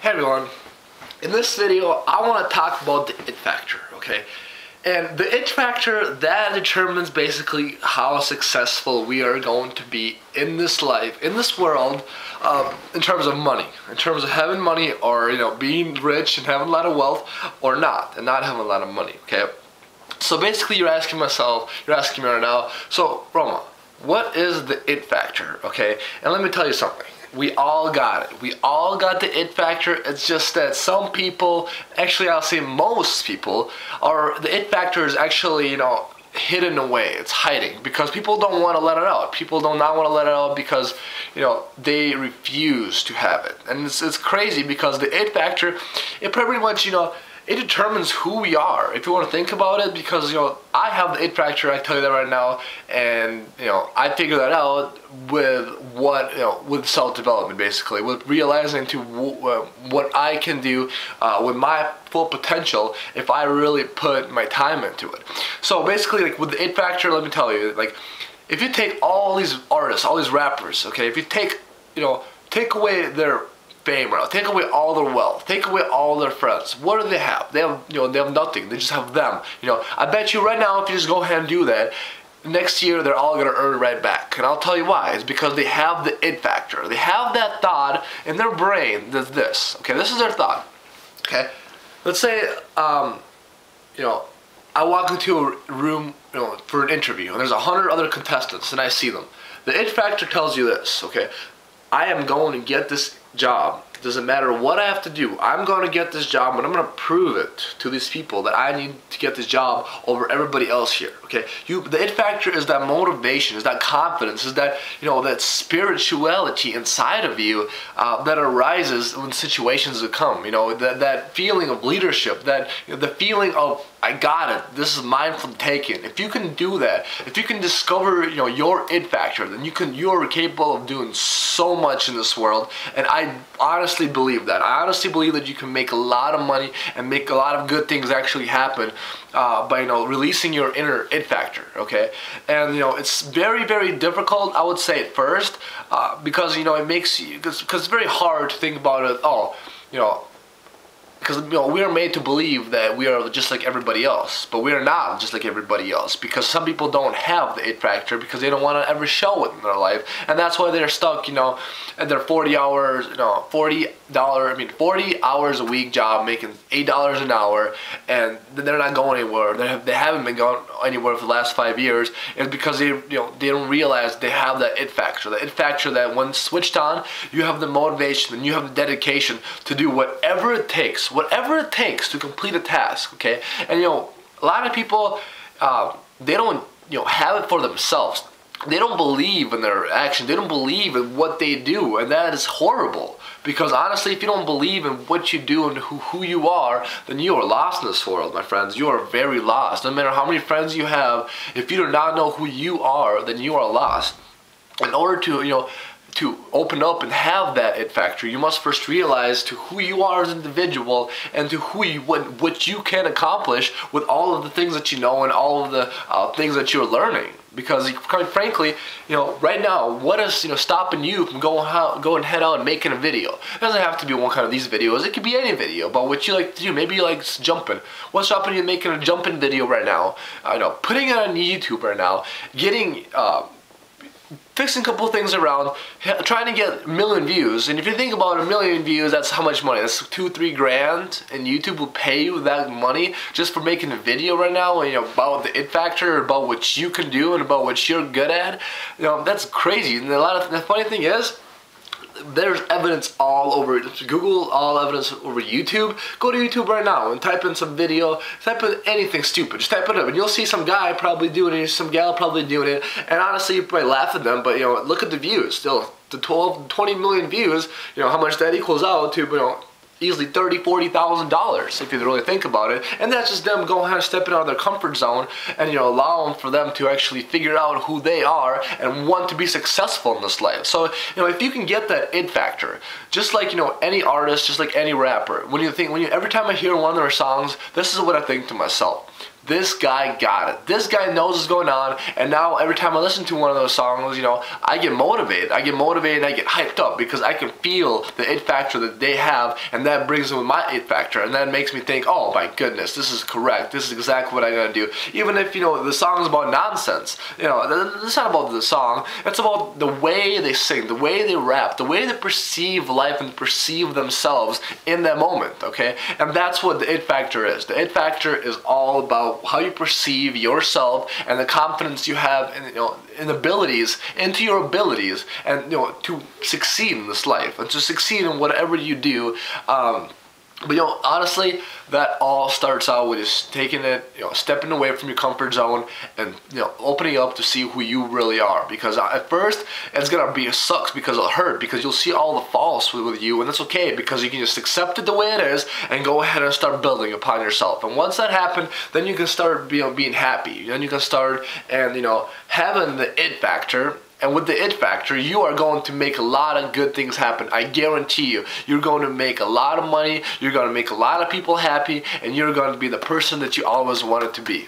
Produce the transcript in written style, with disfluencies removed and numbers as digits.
Hey everyone, in this video I want to talk about the it factor, okay? And the it factor, that determines basically how successful we are going to be in this life, in this world, in terms of money, in terms of having money, or being rich and having a lot of wealth, or not, and not having a lot of money, okay? So basically you're asking me right now, so Roma, what is the it factor, okay? And let me tell you something. We all got it. We all got the it factor. It's just that some people, actually I'll say most people, the it factor is actually, hidden away. It's hiding because people don't want to let it out. People do not want to let it out because, they refuse to have it. And it's crazy because the it factor, it pretty much, it determines who we are, if you want to think about it, because, I have the it factor, I tell you that right now, and, I figured that out with with self-development, basically, with realizing what I can do with my full potential if I really put my time into it. So basically, like, with the it factor, let me tell you, like, if you take all these artists, all these rappers, okay, if you take away their fame, right? Take away all their wealth, take away all their friends. What do they have? They have, they have nothing. They just have them. I bet you right now, if you just go ahead and do that, next year they're all gonna earn right back. And I'll tell you why. It's because they have the it factor. They have that thought in their brain that's this. Okay, this is their thought. Okay, let's say, I walk into a room, for an interview, and there's 100 other contestants, and I see them. The it factor tells you this. Okay, I am going to get this job. Doesn't matter what I have to do. I'm going to get this job, and I'm going to prove it to these people that I need to get this job over everybody else here. Okay, the it factor is that motivation, is that confidence, is that that spirituality inside of you that arises when situations come. That feeling of leadership, that the feeling of I got it. This is mine for the taking. If you can do that, if you can discover your it factor, then you're capable of doing so much in this world. And I honestly believe that. I honestly believe that you can make a lot of money and make a lot of good things actually happen by releasing your inner it factor. Okay, and it's very, very difficult, I would say, at first, because it makes you, because it's very hard to think about it. Because we are made to believe that we are just like everybody else, but we are not just like everybody else, because some people don't have the it factor because they don't want to ever show it in their life, and that's why they're stuck, at their 40 hours, $40 hours a week job, making $8 an hour, and they're not going anywhere. They haven't been going anywhere for the last 5 years. It's because they don't realize they have that it factor. The it factor that when switched on, you have the motivation and you have the dedication to do whatever it takes to complete a task. Okay, and a lot of people they don't have it for themselves. They don't believe in their action. They don't believe in what they do, and that is horrible. Because honestly, if you don't believe in what you do and who you are, then you are lost in this world, my friends. You are very lost. No matter how many friends you have, if you do not know who you are, then you are lost. In order to open up and have that it factor, you must first realize to who you are as an individual and to what you can accomplish with all of the things that you know and all of the things that you're learning. Because quite frankly, right now, what is stopping you from going and head out and making a video? It doesn't have to be one kind of these videos. It could be any video about what you like to do. Maybe you like jumping. What's stopping you making a jumping video right now? Putting it on YouTube right now, getting fixing a couple of things around, trying to get 1 million views. And if you think about 1 million views, that's how much money? That's $2-3 grand, and YouTube will pay you that money just for making a video right now, about the it factor, about what you can do and about what you're good at. That's crazy. And the funny thing is, there's evidence all over. Google all evidence over YouTube. Go to YouTube right now and type in some video. Type in anything stupid. Just type it up, and you'll see some guy probably doing it, some gal probably doing it. And honestly, you probably laugh at them, but look at the views. Still, the 20 million views. How much that equals out to, easily $30,000-$40,000 if you really think about it. And that's just them going ahead and stepping out of their comfort zone and allowing for them to actually figure out who they are and want to be successful in this life. So if you can get that it factor, just like any artist, just like any rapper, every time I hear one of their songs, this is what I think to myself: this guy got it. This guy knows what's going on, and now every time I listen to one of those songs, you know, I get motivated. I get hyped up because I can feel the it factor that they have, and that brings with my it factor, and that makes me think, oh my goodness, this is correct. This is exactly what I gotta do. Even if, you know, the song is about nonsense, you know, it's not about the song. It's about the way they sing, the way they rap, the way they perceive life and perceive themselves in that moment. Okay, and that's what the it factor is. The it factor is all about how you perceive yourself and the confidence you have in, you know, into your abilities, and, you know, to succeed in this life and to succeed in whatever you do. But, you know, honestly, that all starts out with just taking it, you know, stepping away from your comfort zone and, you know, opening up to see who you really are. Because at first, it's gonna be, it sucks because it'll hurt, because you'll see all the faults with you, and that's okay, because you can just accept it the way it is and go ahead and start building upon yourself. And once that happens, then you can start, you know, being happy. Then you can start and, you know, having the it factor. And with the it factor, you are going to make a lot of good things happen. I guarantee you. You're going to make a lot of money, you're going to make a lot of people happy, and you're going to be the person that you always wanted to be.